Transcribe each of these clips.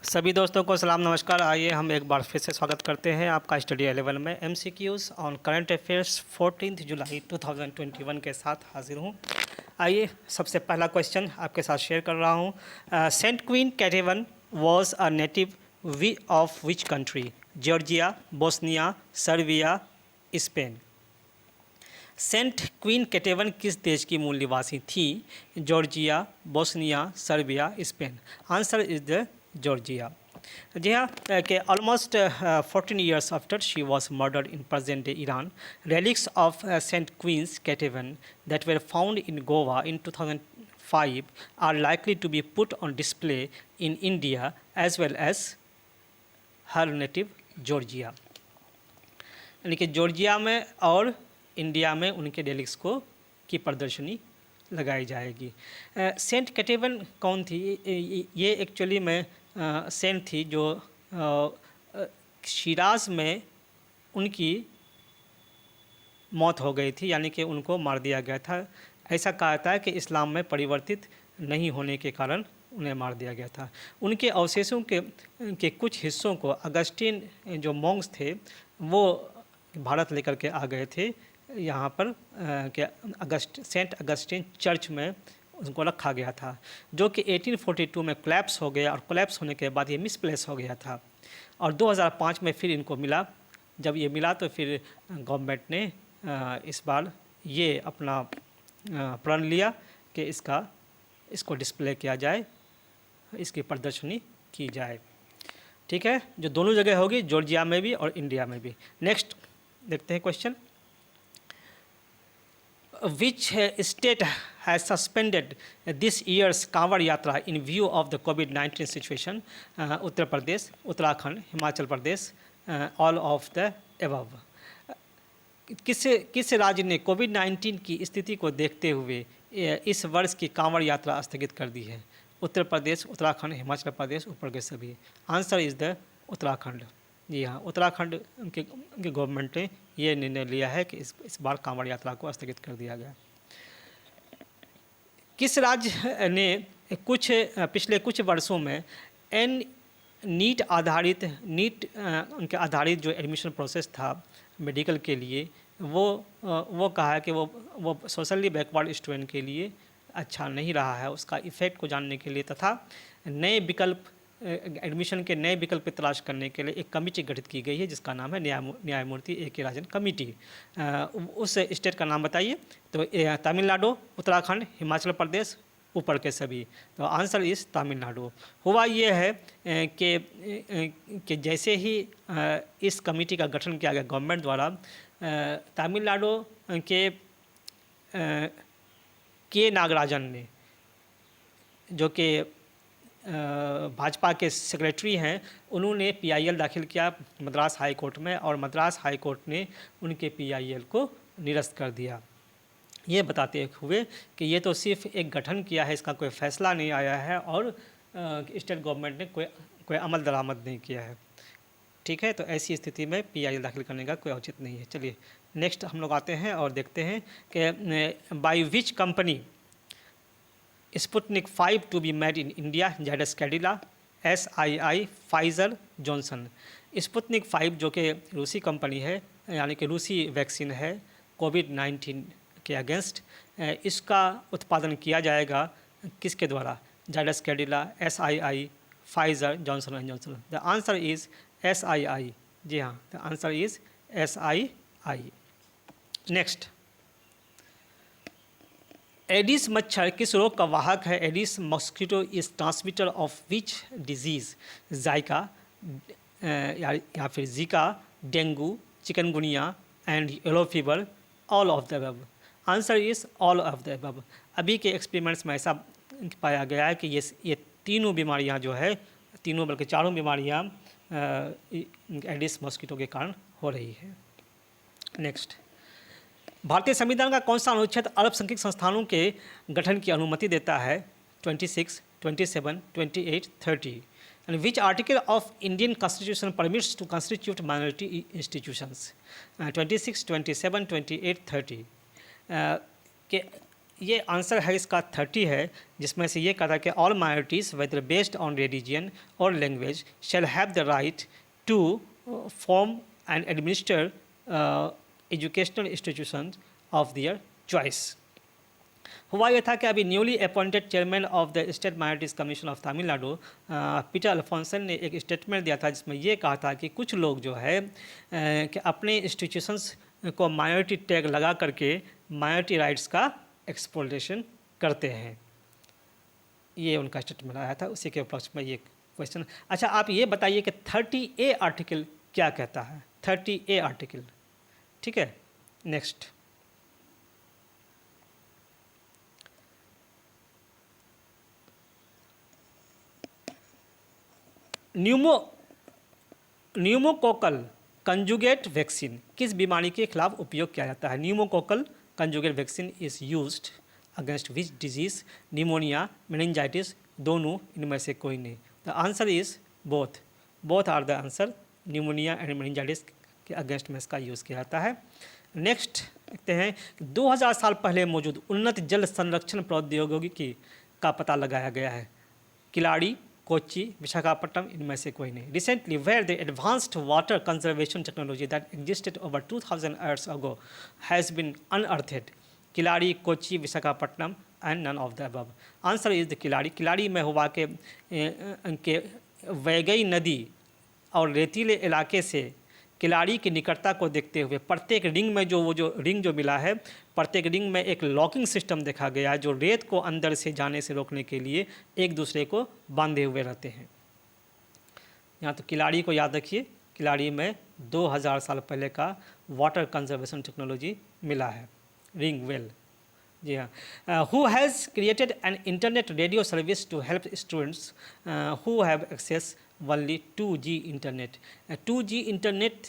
सभी दोस्तों को सलाम नमस्कार। आइए हम एक बार फिर से स्वागत करते हैं आपका स्टडी 11 में MCQs ऑन करंट अफेयर्स 14 जुलाई 2021 के साथ हाजिर हूँ। आइए सबसे पहला क्वेश्चन आपके साथ शेयर कर रहा हूँ। Saint queen Ketevan was a native of which country? Georgia, Bosnia, Serbia, Spain. Saint queen Ketevan किस देश की मूल निवासी थी? Georgia, Bosnia, Serbia, Spain. Answer is the Georgia. जी हाँ कि almost 14 years after she was murdered in present day Iran, relics of St. Queen's Catevan that were found in Goa in 2005 are likely to be put on display in India as well as her native Georgia। यानी कि Georgia में और India में उनके relics की प्रदर्शनी लगाई जाएगी। सेंट केटेवन कौन थी? ये एक्चुअली में सेंट थी जो शिराज में उनकी मौत हो गई थी, यानी कि उनको मार दिया गया था। ऐसा कहा जाता है कि इस्लाम में परिवर्तित नहीं होने के कारण उन्हें मार दिया गया था। उनके अवशेषों के कुछ हिस्सों को अगस्टीन जो मॉन्क्स थे वो भारत लेकर के आ गए थे यहाँ पर कि सेंट अगस्टीन चर्च में उनको रखा गया था, जो कि 1842 में कोलैप्स हो गया और कोलैप्स होने के बाद ये मिसप्लेस हो गया था और 2005 में फिर इनको मिला। जब ये मिला तो फिर गवर्नमेंट ने इस बार ये अपना प्रण लिया कि इसको डिस्प्ले किया जाए, इसकी प्रदर्शनी की जाए। ठीक है, जो दोनों जगह होगी, जॉर्जिया में भी और इंडिया में भी। नेक्स्ट देखते हैं question. Which state has suspended this year's Kanwar यात्रा in view of the COVID-19 situation? Uttar Pradesh, Uttarakhand, Himachal Pradesh, all of the above। किस राज्य ने कोविड-19 की स्थिति को देखते हुए इस वर्ष की कांवड़ यात्रा स्थगित कर दी है? उत्तर प्रदेश, उत्तराखंड, हिमाचल प्रदेश, ऊपर के सभी। Answer is the Uttarakhand. जी हाँ, उत्तराखंड के गवर्नमेंट ने ये निर्णय लिया है कि इस बार कांवड़ यात्रा को स्थगित कर दिया गया। किस राज्य ने पिछले कुछ वर्षों में नीट उनके आधारित जो एडमिशन प्रोसेस था मेडिकल के लिए वो कहा है कि वो सोशली बैकवर्ड स्टूडेंट के लिए अच्छा नहीं रहा है। उसका इफ़ेक्ट को जानने के लिए तथा नए विकल्प एडमिशन के नए विकल्प तलाश करने के लिए एक कमेटी गठित की गई है जिसका नाम है न्यायमूर्ति A.K. राजन कमेटी। उस स्टेट का नाम बताइए। तो तमिलनाडु, उत्तराखंड, हिमाचल प्रदेश, ऊपर के सभी। तो आंसर इस तमिलनाडु। हुआ ये है कि जैसे ही इस कमेटी का गठन किया गया गवर्नमेंट द्वारा, तमिलनाडु के नागराजन ने, जो कि भाजपा के सेक्रेटरी हैं, उन्होंने PIL दाखिल किया मद्रास हाई कोर्ट में और मद्रास हाई कोर्ट ने उनके PIL को निरस्त कर दिया, ये बताते हुए कि ये तो सिर्फ एक गठन किया है, इसका कोई फैसला नहीं आया है और स्टेट गवर्नमेंट ने कोई अमल दरामद नहीं किया है। ठीक है, तो ऐसी स्थिति में PIL दाखिल करने का कोई औचित्य नहीं है। चलिए नेक्स्ट हम लोग आते हैं और देखते हैं कि by which company Sputnik 5 to be made in India? Zydus Cadila, SII, Pfizer, Johnson. Sputnik 5 जो कि रूसी कंपनी है, यानी कि रूसी वैक्सीन है कोविड-19 के अगेंस्ट, इसका उत्पादन किया जाएगा किसके द्वारा? Zydus Cadila, SII, Pfizer, Johnson and Johnson. The answer is SII। जी हाँ, the answer is SII। Next, Aedes मच्छर किस रोग का वाहक है? Aedes mosquito is transmitter of which disease? Zika या फिर Zika, dengue, chikungunya and yellow fever, all of the above. Answer is all of the above. अभी के एक्सपेरिमेंट्स में ऐसा पाया गया है कि ये तीनों बीमारियां जो है, तीनों बल्कि चारों बीमारियां एडिस मॉस्किटो के कारण हो रही है। नेक्स्ट, भारतीय संविधान का कौन सा अनुच्छेद अल्पसंख्यक संस्थानों के गठन की अनुमति देता है? 26, 27, 28, 30। And which article of Indian constitution permits to constitute minority institutions? 26, 27, 28, 30। ये आंसर है इसका 30 है, जिसमें से ये कहा था कि all minorities whether based on religion और language shall have the right to form and administer educational institution of their choice. हुआ यह था कि अभी newly appointed chairman of the state minorities commission of Tamil Nadu Peter Alphonse ने एक statement दिया था, जिसमें ये कहा था कि कुछ लोग जो है कि अपने इंस्टीट्यूशंस को माइनॉरिटी टैग लगा करके माइनॉरिटी राइट्स का एक्सप्लोइटेशन करते हैं। ये उनका स्टेटमेंट आया था, उसी के उपलक्ष्य में ये क्वेश्चन। अच्छा, आप ये बताइए कि 30A आर्टिकल क्या कहता है? 30A आर्टिकल, ठीक है। नेक्स्ट, न्यूमोकोकल कंजुगेट वैक्सीन किस बीमारी के खिलाफ उपयोग किया जाता है? Pneumococcal conjugate vaccine is used against which disease? Pneumonia, meningitis, दोनों, इनमें से कोई नहीं। The answer is both. Both are the answer. Pneumonia and meningitis के अगेंस्ट में इसका यूज़ किया जाता है। नेक्स्ट देखते हैं, 2000 साल पहले मौजूद उन्नत जल संरक्षण प्रौद्योगिकी का पता लगाया गया है। किलाड़ी, कोच्चि, विशाखापट्टनम, इनमें से कोई नहीं। Recently where the advanced water conservation technology that existed over 2000 years ago has been unearthed? Keeladi, Kochi, Visakhapatnam and none of the above. Answer is the Keeladi. Keeladi में हुआ के वैगई नदी और रेतीले इलाके से किलाड़ी की निकटता को देखते हुए प्रत्येक रिंग में जो रिंग जो मिला है, प्रत्येक रिंग में एक लॉकिंग सिस्टम देखा गया है, जो रेत को अंदर से जाने से रोकने के लिए एक दूसरे को बांधे हुए रहते हैं। यहाँ तो किलाड़ी को याद रखिए, किलाड़ी में 2000 साल पहले का वाटर कंजर्वेशन टेक्नोलॉजी मिला है, रिंग वेल। जी हाँ। Who has created an internet radio service to help students who have access only 2G internet? 2G internet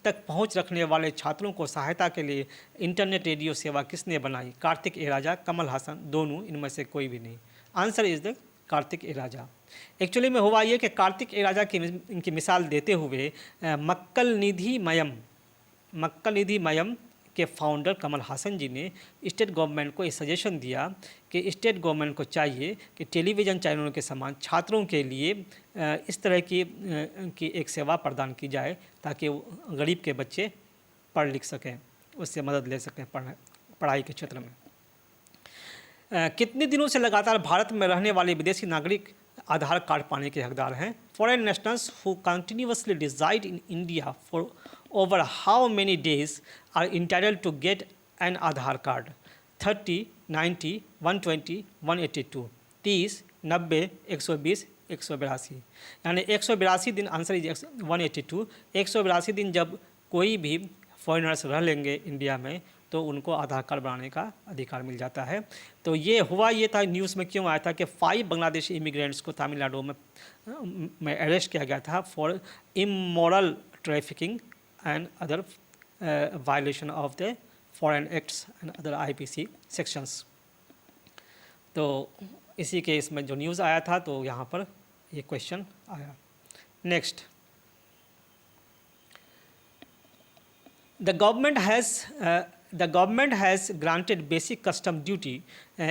तक पहुंच रखने वाले छात्रों को सहायता के लिए इंटरनेट रेडियो सेवा किसने बनाई? कार्तिक एराजा, कमल हासन, दोनों, इनमें से कोई भी नहीं। Answer is the Karthik Eraja. Actually में हुआ ये कि कार्तिक एराजा की इनकी मिसाल देते हुए मक्कल निधि मयम के फाउंडर कमल हासन जी ने स्टेट गवर्नमेंट को ये सजेशन दिया कि स्टेट गवर्नमेंट को चाहिए कि टेलीविज़न चैनलों के समान छात्रों के लिए इस तरह की एक सेवा प्रदान की जाए, ताकि गरीब के बच्चे पढ़ लिख सकें, उससे मदद ले सकें पढ़ाई के क्षेत्र में। कितने दिनों से लगातार भारत में रहने वाले विदेशी नागरिक आधार कार्ड पाने के हकदार हैं? Foreign nationals who continuously reside in India for over how many days are entitled to get an Aadhaar card? 30, 90, 120, 182, 30, 90, 120, 182। यानी 182 दिन। Answer is 182। 182 दिन जब कोई भी फॉरेनर्स रह लेंगे इंडिया में, तो उनको आधार कार्ड बनाने का अधिकार मिल जाता है। तो ये हुआ ये था, न्यूज़ में क्यों आया था कि 5 बांग्लादेशी इमिग्रेंट्स को तमिलनाडु में अरेस्ट किया गया था for immoral trafficking and other violation of the foreign acts and other IPC sections। तो इसी के इसमें जो न्यूज़ आया था, तो यहाँ पर ये क्वेश्चन आया। Next, the government has granted basic custom duty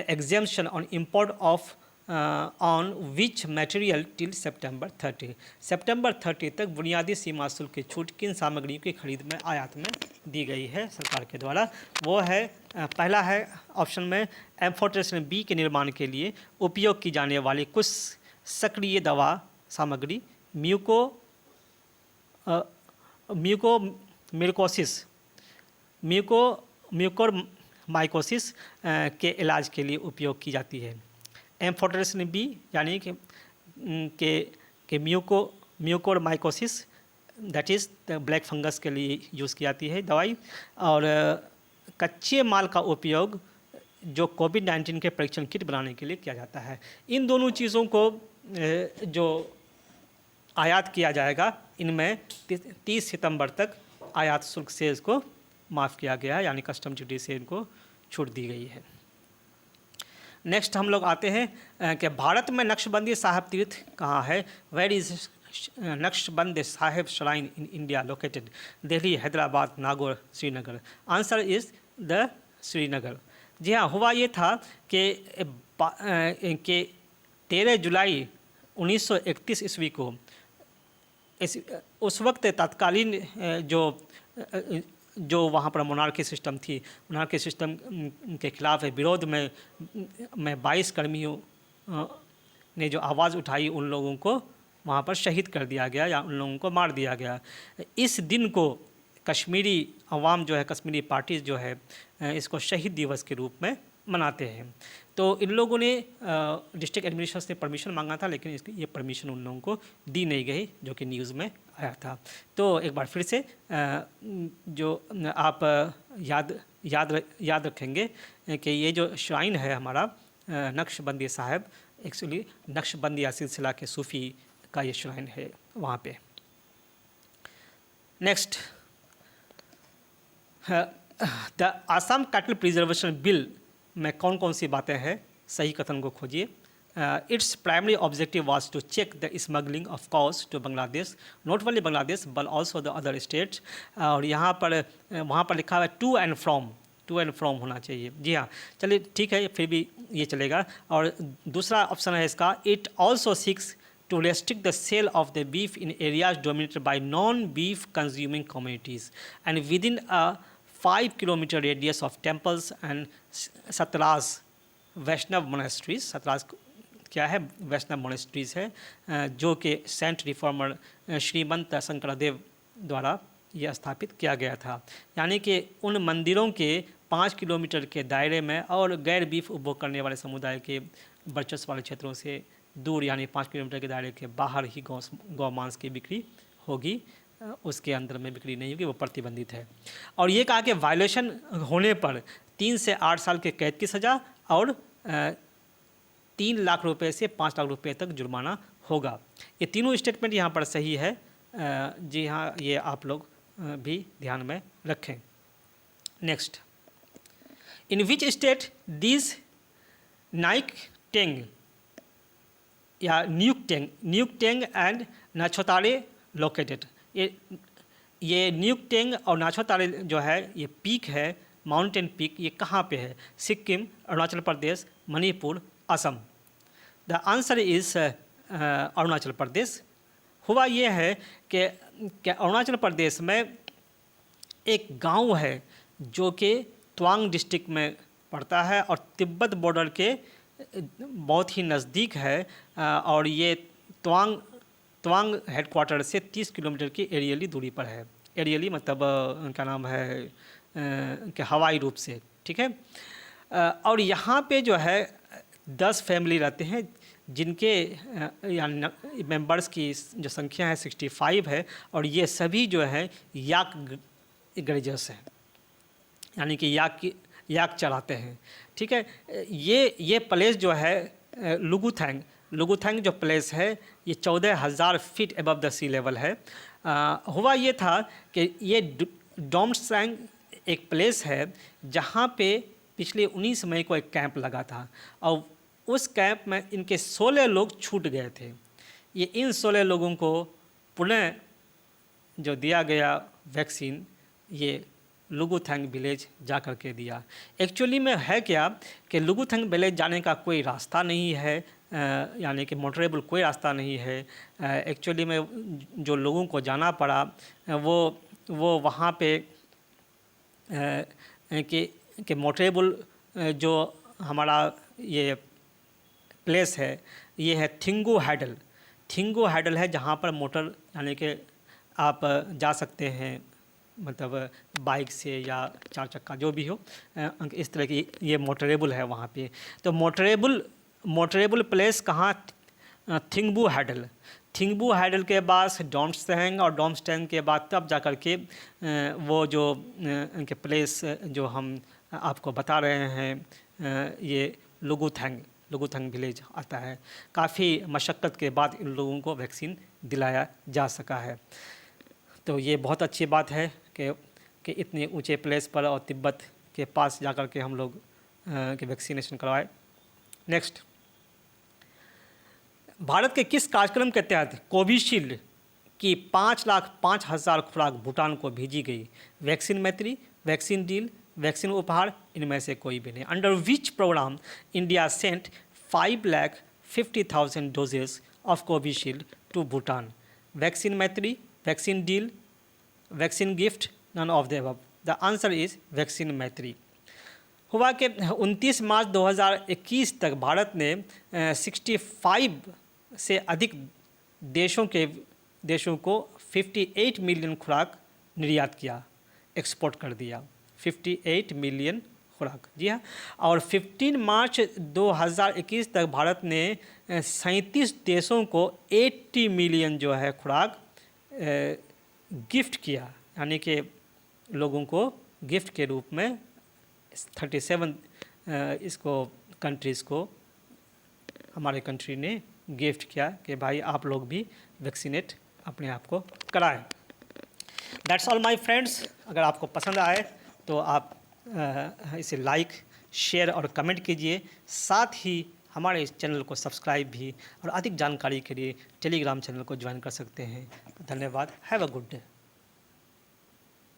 exemption on import of on which material till September 30। सितंबर 30 तक बुनियादी सीमा शुल्क की छूट किन सामग्रियों की खरीद में आयात में दी गई है सरकार के द्वारा? वो है, पहला है ऑप्शन में, एम्फोटेरेसिन बी के निर्माण के लिए उपयोग की जाने वाली कुछ सक्रिय दवा सामग्री, म्यूकोरमाइकोसिस के इलाज के लिए उपयोग की जाती है। एम्फोटेरेसिन बी यानी कि mucormycosis, that is the black fungus के लिए यूज़ की जाती है दवाई। और कच्चे माल का उपयोग जो कोविड-19 के परीक्षण किट बनाने के लिए किया जाता है। इन दोनों चीज़ों को जो आयात किया जाएगा, इनमें 30 सितंबर तक आयात शुल्क से इसको माफ़ किया गया है, यानी कस्टम ड्यूटी से इनको छूट दी गई है। नेक्स्ट हम लोग आते हैं कि भारत में नक्शबंदी साहिब तीर्थ कहाँ है? Where is Naqshbandi Sahib shrine in India located? Delhi, Hyderabad, Nagaur, Srinagar. Answer is the Srinagar. जी हाँ, हुआ ये था कि 13 जुलाई 1931 ईस्वी को उस वक्त तत्कालीन जो वहाँ पर मोनार्की सिस्टम थी, मोनार्की सिस्टम के खिलाफ विरोध में 22 कर्मियों ने जो आवाज़ उठाई, उन लोगों को वहाँ पर शहीद कर दिया गया या उन लोगों को मार दिया गया। इस दिन को कश्मीरी अवाम जो है, कश्मीरी पार्टीज जो है, इसको शहीद दिवस के रूप में मनाते हैं। तो इन लोगों ने डिस्ट्रिक्ट एडमिनिस्ट्रेशन से परमिशन मांगा था, लेकिन इसकी ये परमिशन उन लोगों को दी नहीं गई, जो कि न्यूज़ में आया था। तो एक बार फिर से जो आप याद रखेंगे कि ये जो श्राइन है हमारा नक्शबंदी साहब, एक्चुअली नक्शबंदिया सिलसिला के सूफ़ी का ये श्राइन है वहाँ पे। Next, the Assam cattle preservation bill में कौन कौन सी बातें हैं, सही कथन को खोजिए। Its primary objective was to check the smuggling of cows to Bangladesh, not only Bangladesh but also the other states. और यहाँ पर वहाँ पर लिखा हुआ है टू एंड फ्रॉम होना चाहिए। जी हाँ, चलिए ठीक है, फिर भी ये चलेगा। और दूसरा ऑप्शन है इसका, it also six to restrict the sale of the beef in areas dominated by non-beef consuming communities and within a 5-kilometer radius of temples and Satras Vaishnava monasteries। सतराज क्या है? वैष्णव monasteries है, जो कि सेंट रिफॉर्मर श्रीमंत शंकरदेव द्वारा यह स्थापित किया गया था। यानी कि उन मंदिरों के 5 किलोमीटर के दायरे में और गैर बीफ उपभोग करने वाले समुदाय के वर्चस्व वाले क्षेत्रों से दूर, यानी 5 किलोमीटर के दायरे के बाहर ही गौ मांस की बिक्री होगी, उसके अंदर में बिक्री नहीं होगी, वो प्रतिबंधित है। और ये कहा कि वायलेशन होने पर 3 से 8 साल के कैद की सज़ा और 3 लाख रुपए से 5 लाख रुपए तक जुर्माना होगा। ये तीनों स्टेटमेंट यहाँ पर सही है। जी हाँ, ये आप लोग भी ध्यान में रखें। Next, in which state this Naik tang या न्यूकटेंग एंड नाछोतारे लोकेटेड। ये न्यूकटेंग और नाछोतारे जो है, ये पीक है, माउंटेन पीक, ये कहाँ पे है? Sikkim, Arunachal Pradesh, Manipur, Assam. The answer is Arunachal Pradesh. हुआ ये है कि अरुणाचल प्रदेश में एक गांव है जो कि तवांग डिस्ट्रिक्ट में पड़ता है और तिब्बत बॉर्डर के बहुत ही नज़दीक है। और ये तवांग हेडक्वार्टर से 30 किलोमीटर की एरियली दूरी पर है। एरियली मतलब क्या नाम है कि हवाई रूप से, ठीक है। और यहाँ पे जो है 10 फैमिली रहते हैं, जिनके मेंबर्स की जो संख्या है 65 है। और ये सभी जो है याक ग्रेजर्स हैं, यानी कि याक चलाते हैं, ठीक है। ये प्लेस जो है लुगुथैंग जो प्लेस है, ये 14,000 feet above the sea level है। हुआ ये था कि ये डोमसैंग एक प्लेस है जहाँ पे पिछले 19 मई को एक कैंप लगा था और उस कैंप में इनके 16 लोग छूट गए थे। ये इन 16 लोगों को पुनः जो दिया गया वैक्सीन, ये लुगुथैंग विलेज जा कर के दिया। एक्चुअली में है क्या कि लुगुथैंग विलेज जाने का कोई रास्ता नहीं है, यानी कि मोटरेबल कोई रास्ता नहीं है। एक्चुअली में जो लोगों को जाना पड़ा वो वहाँ पे कि मोटरेबल जो हमारा ये प्लेस है, ये है थिंगू हैडल है, जहाँ पर मोटर यानी कि आप जा सकते हैं, मतलब बाइक से या 4 चक्का जो भी हो, इस तरह की ये मोटरेबल है वहाँ पे। तो मोटरेबल प्लेस कहाँ? थिंगबू हैडल के बाद डोमसैंग और डोमसैंग के बाद तब जा कर के वो जो इनके प्लेस जो हम आपको बता रहे हैं, ये लुगुथैंग विलेज आता है। काफ़ी मशक्क़त के बाद इन लोगों को वैक्सीन दिलाया जा सका है। तो ये बहुत अच्छी बात है कि इतने ऊंचे प्लेस पर और तिब्बत के पास जाकर के हम लोग के वैक्सीनेशन करवाए। नेक्स्ट, भारत के किस कार्यक्रम के तहत कोविशील्ड की 5,05,000 खुराक भूटान को भेजी गई? Vaccine Maitri, vaccine deal, vaccine उपहार इनमें से कोई भी नहीं। Under which program India sent 5,50,000 doses of Covishield to Bhutan? Vaccine Maitri, vaccine deal, vaccine gift, none of the above. The answer is vaccine Maitri. हुआ कि 29 मार्च 2021 तक भारत ने 65 से अधिक देशों को 58 मिलियन खुराक निर्यात किया, एक्सपोर्ट कर दिया। 58 मिलियन खुराक, जी हाँ। और 15 मार्च 2021 तक भारत ने 37 देशों को 80 मिलियन जो है खुराक गिफ्ट किया, यानी कि लोगों को गिफ्ट के रूप में 37 इसको कंट्रीज़ को हमारे कंट्री ने गिफ्ट किया कि भाई आप लोग भी वैक्सीनेट अपने आप को कराएं। That's all my friends. अगर आपको पसंद आए तो आप इसे लाइक, शेयर और कमेंट कीजिए। साथ ही हमारे इस चैनल को सब्सक्राइब भी, और अधिक जानकारी के लिए टेलीग्राम चैनल को ज्वाइन कर सकते हैं। धन्यवाद। Have a good day.